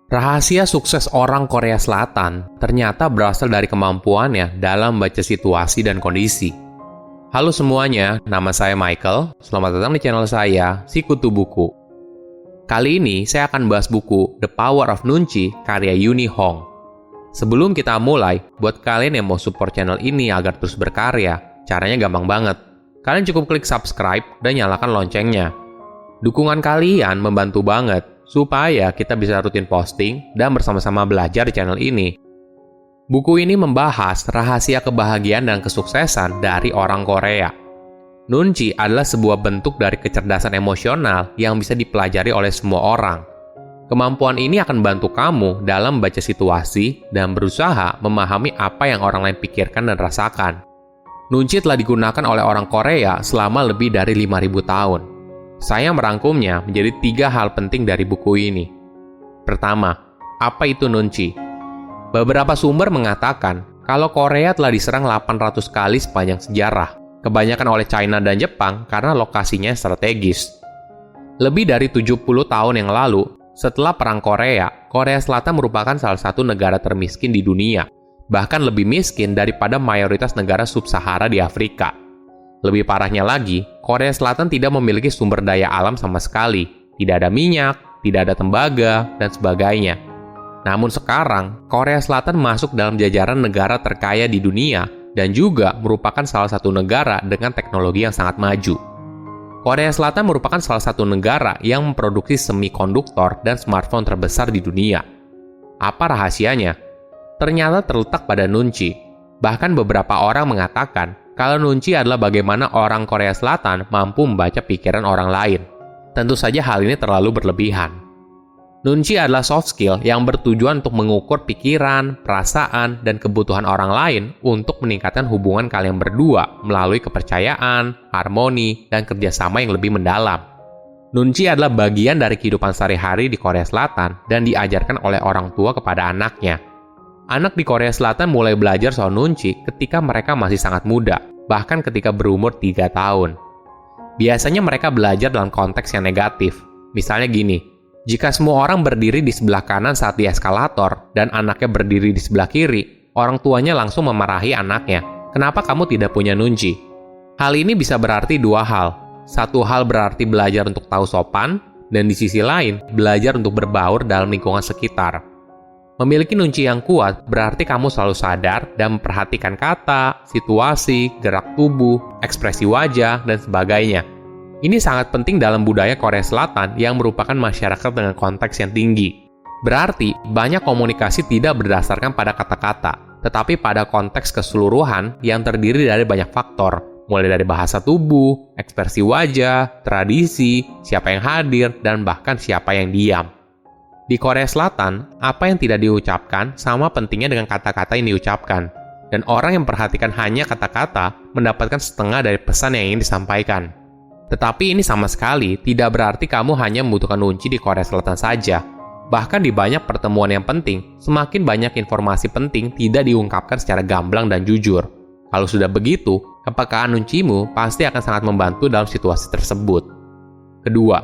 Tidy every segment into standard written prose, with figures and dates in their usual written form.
Rahasia sukses orang Korea Selatan ternyata berasal dari kemampuannya dalam membaca situasi dan kondisi. Halo semuanya, nama saya Michael. Selamat datang di channel saya, Sikutu Buku. Kali ini saya akan bahas buku The Power of Nunchi karya Yoon Hee-hong. Sebelum kita mulai, buat kalian yang mau support channel ini agar terus berkarya, caranya gampang banget. Kalian cukup klik subscribe dan nyalakan loncengnya. Dukungan kalian membantu banget supaya kita bisa rutin posting dan bersama-sama belajar di channel ini. Buku ini membahas rahasia kebahagiaan dan kesuksesan dari orang Korea. Nunchi adalah sebuah bentuk dari kecerdasan emosional yang bisa dipelajari oleh semua orang. Kemampuan ini akan membantu kamu dalam membaca situasi dan berusaha memahami apa yang orang lain pikirkan dan rasakan. Nunchi telah digunakan oleh orang Korea selama lebih dari 5.000 tahun. Saya merangkumnya menjadi 3 hal penting dari buku ini. Pertama, apa itu Nunchi? Beberapa sumber mengatakan kalau Korea telah diserang 800 kali sepanjang sejarah, kebanyakan oleh China dan Jepang karena lokasinya strategis. Lebih dari 70 tahun yang lalu, setelah Perang Korea, Korea Selatan merupakan salah satu negara termiskin di dunia, bahkan lebih miskin daripada mayoritas negara sub-Sahara di Afrika. Lebih parahnya lagi, Korea Selatan tidak memiliki sumber daya alam sama sekali. Tidak ada minyak, tidak ada tembaga, dan sebagainya. Namun sekarang, Korea Selatan masuk dalam jajaran negara terkaya di dunia dan juga merupakan salah satu negara dengan teknologi yang sangat maju. Korea Selatan merupakan salah satu negara yang memproduksi semikonduktor dan smartphone terbesar di dunia. Apa rahasianya? Ternyata terletak pada Nunchi. Bahkan beberapa orang mengatakan kalau Nunchi adalah bagaimana orang Korea Selatan mampu membaca pikiran orang lain. Tentu saja hal ini terlalu berlebihan. Nunchi adalah soft skill yang bertujuan untuk mengukur pikiran, perasaan, dan kebutuhan orang lain untuk meningkatkan hubungan kalian berdua melalui kepercayaan, harmoni, dan kerjasama yang lebih mendalam. Nunchi adalah bagian dari kehidupan sehari-hari di Korea Selatan dan diajarkan oleh orang tua kepada anaknya. Anak di Korea Selatan mulai belajar soal Nunchi ketika mereka masih sangat muda, bahkan ketika berumur 3 tahun. Biasanya mereka belajar dalam konteks yang negatif. Misalnya gini, jika semua orang berdiri di sebelah kanan saat di eskalator dan anaknya berdiri di sebelah kiri, orang tuanya langsung memarahi anaknya. Kenapa kamu tidak punya Nunchi? Hal ini bisa berarti 2 hal. Satu hal berarti belajar untuk tahu sopan, dan di sisi lain, belajar untuk berbaur dalam lingkungan sekitar. Memiliki Nunchi yang kuat berarti kamu selalu sadar dan memperhatikan kata, situasi, gerak tubuh, ekspresi wajah, dan sebagainya. Ini sangat penting dalam budaya Korea Selatan yang merupakan masyarakat dengan konteks yang tinggi. Berarti, banyak komunikasi tidak berdasarkan pada kata-kata, tetapi pada konteks keseluruhan yang terdiri dari banyak faktor, mulai dari bahasa tubuh, ekspresi wajah, tradisi, siapa yang hadir, dan bahkan siapa yang diam. Di Korea Selatan, apa yang tidak diucapkan sama pentingnya dengan kata-kata yang diucapkan. Dan orang yang memperhatikan hanya kata-kata mendapatkan setengah dari pesan yang ingin disampaikan. Tetapi ini sama sekali tidak berarti kamu hanya membutuhkan Nunchi di Korea Selatan saja. Bahkan di banyak pertemuan yang penting, semakin banyak informasi penting tidak diungkapkan secara gamblang dan jujur. Kalau sudah begitu, kepekaan Nunchimu pasti akan sangat membantu dalam situasi tersebut. Kedua,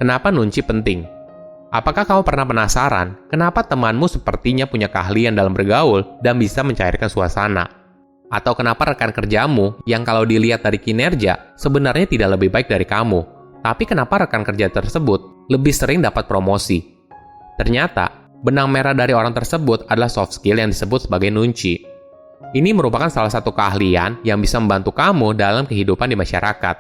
kenapa Nunchi penting? Apakah kamu pernah penasaran kenapa temanmu sepertinya punya keahlian dalam bergaul dan bisa mencairkan suasana? Atau kenapa rekan kerjamu yang kalau dilihat dari kinerja sebenarnya tidak lebih baik dari kamu, tapi kenapa rekan kerja tersebut lebih sering dapat promosi? Ternyata, benang merah dari orang tersebut adalah soft skill yang disebut sebagai Nunchi. Ini merupakan salah satu keahlian yang bisa membantu kamu dalam kehidupan di masyarakat.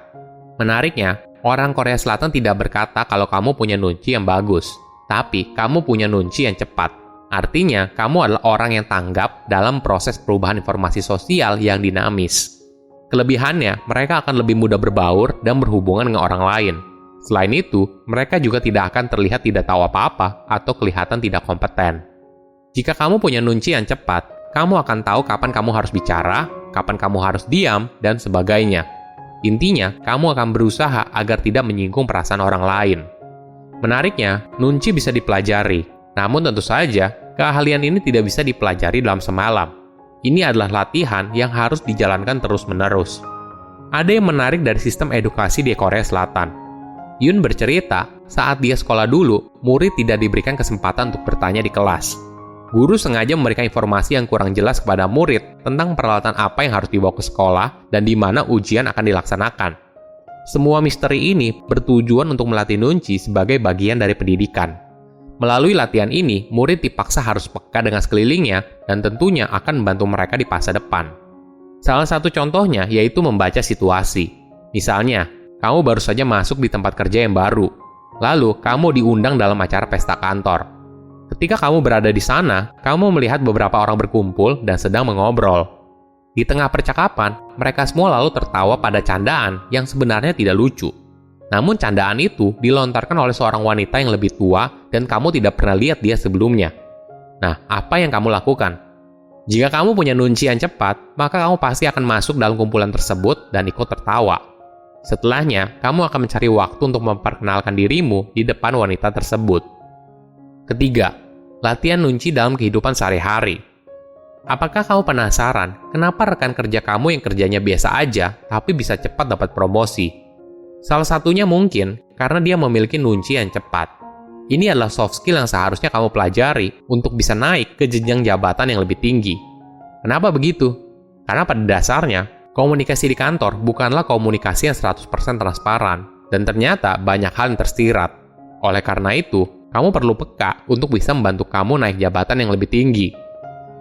Menariknya, orang Korea Selatan tidak berkata kalau kamu punya Nunchi yang bagus, tapi kamu punya Nunchi yang cepat. Artinya, kamu adalah orang yang tanggap dalam proses perubahan informasi sosial yang dinamis. Kelebihannya, mereka akan lebih mudah berbaur dan berhubungan dengan orang lain. Selain itu, mereka juga tidak akan terlihat tidak tahu apa-apa atau kelihatan tidak kompeten. Jika kamu punya Nunchi yang cepat, kamu akan tahu kapan kamu harus bicara, kapan kamu harus diam, dan sebagainya. Intinya, kamu akan berusaha agar tidak menyinggung perasaan orang lain. Menariknya, Nunchi bisa dipelajari. Namun tentu saja, keahlian ini tidak bisa dipelajari dalam semalam. Ini adalah latihan yang harus dijalankan terus-menerus. Ada yang menarik dari sistem edukasi di Korea Selatan. Yun bercerita, saat dia sekolah dulu, murid tidak diberikan kesempatan untuk bertanya di kelas. Guru sengaja memberikan informasi yang kurang jelas kepada murid tentang peralatan apa yang harus dibawa ke sekolah dan di mana ujian akan dilaksanakan. Semua misteri ini bertujuan untuk melatih Nunci sebagai bagian dari pendidikan. Melalui latihan ini, murid dipaksa harus peka dengan sekelilingnya dan tentunya akan membantu mereka di masa depan. Salah satu contohnya yaitu membaca situasi. Misalnya, kamu baru saja masuk di tempat kerja yang baru. Lalu, kamu diundang dalam acara pesta kantor. Ketika kamu berada di sana, kamu melihat beberapa orang berkumpul dan sedang mengobrol. Di tengah percakapan, mereka semua lalu tertawa pada candaan yang sebenarnya tidak lucu. Namun candaan itu dilontarkan oleh seorang wanita yang lebih tua dan kamu tidak pernah lihat dia sebelumnya. Nah, apa yang kamu lakukan? Jika kamu punya nunci yang cepat, maka kamu pasti akan masuk dalam kumpulan tersebut dan ikut tertawa. Setelahnya, kamu akan mencari waktu untuk memperkenalkan dirimu di depan wanita tersebut. Ketiga, latihan nunci dalam kehidupan sehari-hari. Apakah kamu penasaran kenapa rekan kerja kamu yang kerjanya biasa aja tapi bisa cepat dapat promosi? Salah satunya mungkin karena dia memiliki nunci yang cepat. Ini adalah soft skill yang seharusnya kamu pelajari untuk bisa naik ke jenjang jabatan yang lebih tinggi. Kenapa begitu? Karena pada dasarnya, komunikasi di kantor bukanlah komunikasi yang 100% transparan, dan ternyata banyak hal yang tersirat. Oleh karena itu, kamu perlu peka untuk bisa membantu kamu naik jabatan yang lebih tinggi.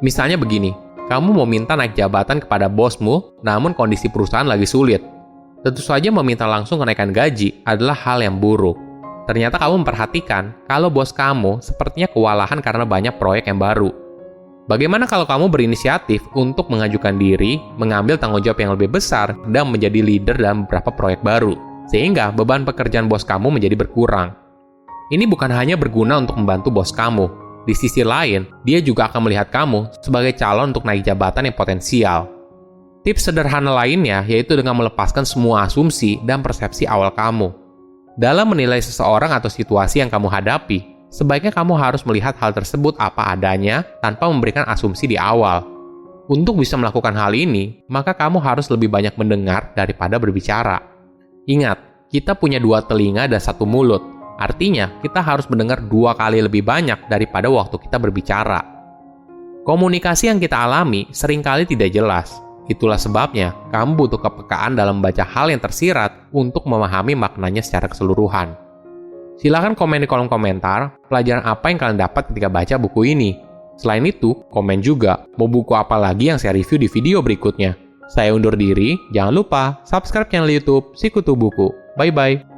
Misalnya begini, kamu mau minta naik jabatan kepada bosmu, namun kondisi perusahaan lagi sulit. Tentu saja meminta langsung kenaikan gaji adalah hal yang buruk. Ternyata kamu memperhatikan kalau bos kamu sepertinya kewalahan karena banyak proyek yang baru. Bagaimana kalau kamu berinisiatif untuk mengajukan diri, mengambil tanggung jawab yang lebih besar, dan menjadi leader dalam beberapa proyek baru, sehingga beban pekerjaan bos kamu menjadi berkurang. Ini bukan hanya berguna untuk membantu bos kamu. Di sisi lain, dia juga akan melihat kamu sebagai calon untuk naik jabatan yang potensial. Tips sederhana lainnya yaitu dengan melepaskan semua asumsi dan persepsi awal kamu. Dalam menilai seseorang atau situasi yang kamu hadapi, sebaiknya kamu harus melihat hal tersebut apa adanya tanpa memberikan asumsi di awal. Untuk bisa melakukan hal ini, maka kamu harus lebih banyak mendengar daripada berbicara. Ingat, kita punya 2 telinga dan 1 mulut. Artinya, kita harus mendengar 2 kali lebih banyak daripada waktu kita berbicara. Komunikasi yang kita alami seringkali tidak jelas. Itulah sebabnya, kamu butuh kepekaan dalam membaca hal yang tersirat untuk memahami maknanya secara keseluruhan. Silahkan komen di kolom komentar pelajaran apa yang kalian dapat ketika baca buku ini. Selain itu, komen juga mau buku apa lagi yang saya review di video berikutnya. Saya undur diri, jangan lupa subscribe channel YouTube Sikutu Buku. Bye-bye.